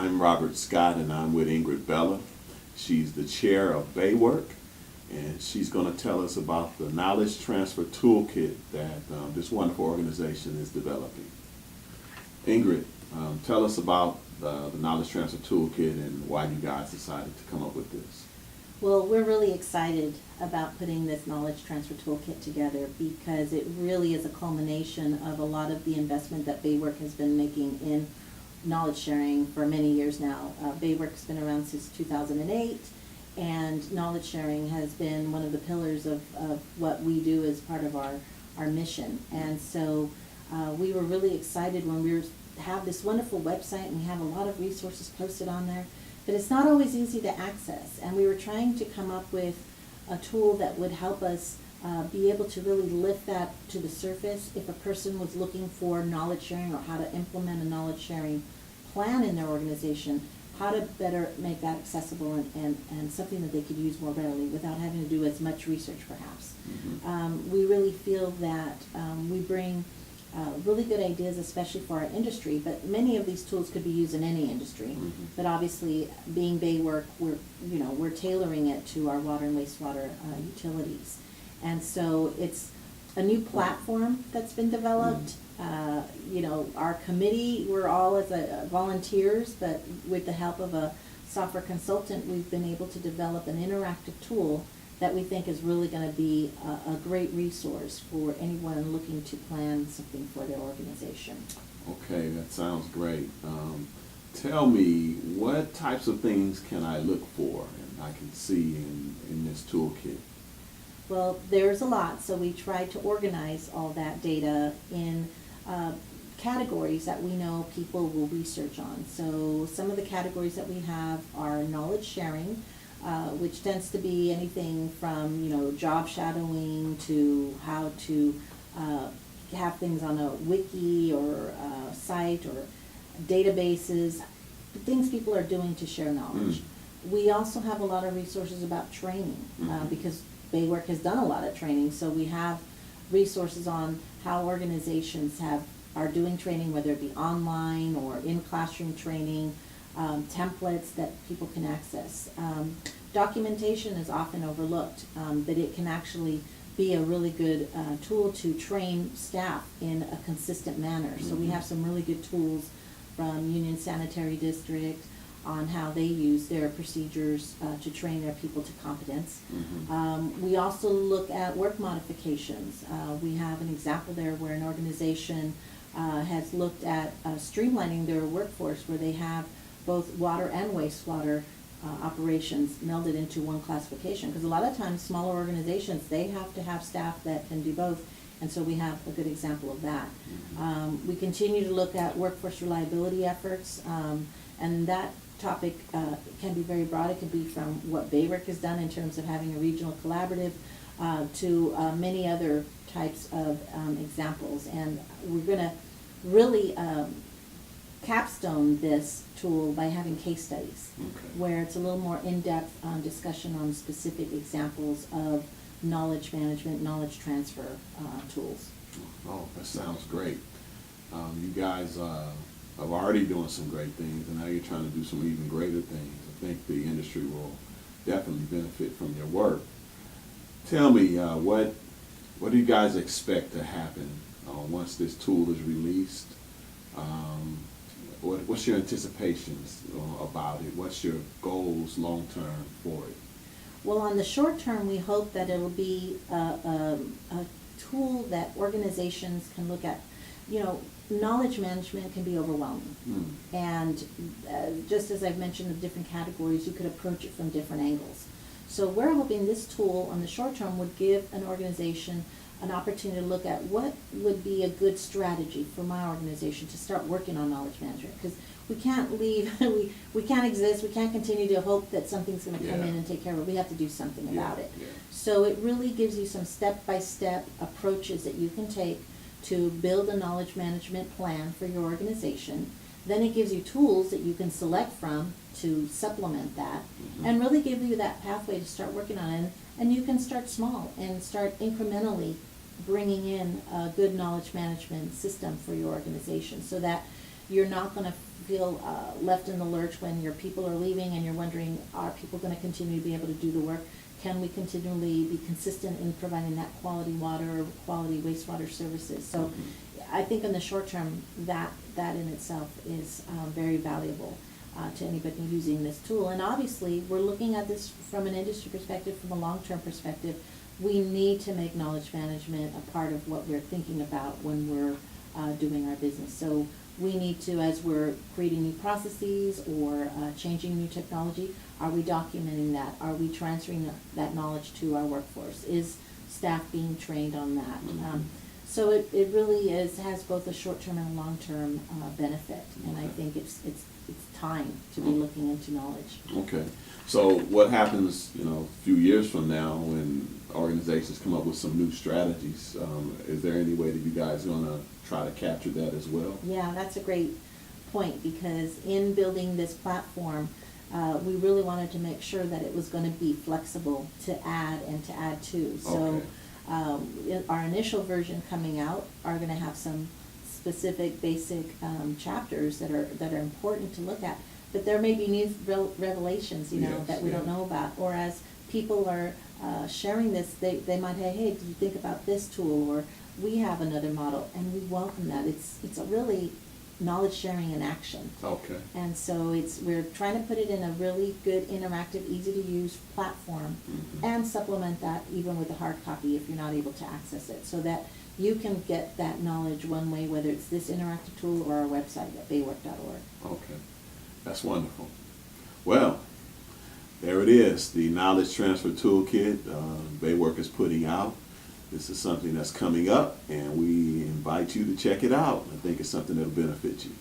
I'm Robert Scott, and I'm with Ingrid Bella. She's the Chair of BAYWORK, and she's going to tell us about the Knowledge Transfer Toolkit that this wonderful organization is developing. Ingrid, tell us about the Knowledge Transfer Toolkit and why you guys decided to come up with this. Well, we're really excited about putting this Knowledge Transfer Toolkit together because it really is a culmination of a lot of the investment that BAYWORK has been making in knowledge sharing for many years now. BAYWORK has been around since 2008, and knowledge sharing has been one of the pillars of what we do as part of our mission. And so we were really excited when we have this wonderful website, and we have a lot of resources posted on there. But it's not always easy to access, and we were trying to come up with a tool that would help us be able to really lift that to the surface if a person was looking for knowledge sharing or how to implement a knowledge sharing plan in their organization, how to better make that accessible and something that they could use more readily without having to do as much research perhaps. Mm-hmm. We really feel that we bring really good ideas, especially for our industry, but many of these tools could be used in any industry. Mm-hmm. But obviously, being BAYWORK, we're tailoring it to our water and wastewater utilities, and so it's a new platform that's been developed. Mm-hmm. Our committee, we're all as volunteers, but with the help of a software consultant, we've been able to develop an interactive tool that we think is really going to be a great resource for anyone looking to plan something for their organization. Okay, that sounds great. Tell me, what types of things can I look for and I can see in this toolkit? Well, there's a lot, so we tried to organize all that data in categories that we know people will research on. So some of the categories that we have are knowledge sharing, which tends to be anything from job shadowing to how to have things on a wiki or a site or databases, things people are doing to share knowledge. We also have a lot of resources about training because BAYWORK has done a lot of training, so we have resources on how organizations are doing training, whether it be online or in classroom training. Templates that people can access. Documentation is often overlooked, but it can actually be a really good tool to train staff in a consistent manner. Mm-hmm. So we have some really good tools from Union Sanitary District on how they use their procedures to train their people to competence. Mm-hmm. We also look at work modifications. We have an example there where an organization has looked at streamlining their workforce where they have both water and wastewater operations melded into one classification. Because a lot of times smaller organizations, they have to have staff that can do both, and so we have a good example of that. Mm-hmm. We continue to look at workforce reliability efforts, and that topic can be very broad. It could be from what BAYWORK has done in terms of having a regional collaborative to many other types of examples. And we're going to really capstone this tool by having case studies, where it's a little more in-depth discussion on specific examples of knowledge management, knowledge transfer tools. Oh, that sounds great. You guys are already doing some great things, and now you're trying to do some even greater things. I think the industry will definitely benefit from your work. Tell me, what do you guys expect to happen once this tool is released? What's your anticipations about it? What's your goals long term for it? Well, on the short term, we hope that it'll be a tool that organizations can look at. Knowledge management can be overwhelming. And just as I've mentioned, the different categories, you could approach it from different angles. So we're hoping this tool on the short term would give an organization an opportunity to look at what would be a good strategy for my organization to start working on knowledge management, because we can't leave, we can't exist, we can't continue to hope that something's going to come in and take care of it. We have to do something about it. So it really gives you some step-by-step approaches that you can take to build a knowledge management plan for your organization. Then it gives you tools that you can select from to supplement that, and really give you that pathway to start working on it. And you can start small and start incrementally bringing in a good knowledge management system for your organization, so that you're not going to feel left in the lurch when your people are leaving and you're wondering, are people going to continue to be able to do the work? Can we continually be consistent in providing that quality water or quality wastewater services? So I think in the short term, that in itself is very valuable to anybody using this tool. And obviously, we're looking at this from an industry perspective, from a long-term perspective. We need to make knowledge management a part of what we're thinking about when we're doing our business. So we need to, as we're creating new processes or changing new technology, are we documenting that? Are we transferring that knowledge to our workforce? Is staff being trained on that? So it really has both a short-term and a long-term benefit, and I think it's time to be looking into knowledge. Okay. So what happens, a few years from now when organizations come up with some new strategies? Is there any way that you guys are going to try to capture that as well? Yeah, that's a great point, because in building this platform, we really wanted to make sure that it was going to be flexible to add and to add to. So our initial version coming out are going to have some specific basic chapters that are important to look at. But there may be new revelations, that we don't know about. Or as people are sharing this, they might say, hey, did you think about this tool? Or we have another model, and we welcome that. It's a really knowledge sharing in action. Okay. And so we're trying to put it in a really good, interactive, easy to use platform, and supplement that even with a hard copy if you're not able to access it, so that you can get that knowledge one way, whether it's this interactive tool or our website at baywork.org. Okay. That's wonderful. Well, there it is, the Knowledge Transfer Toolkit BAYWORK is putting out. This is something that's coming up, and we invite you to check it out. I think it's something that'll benefit you.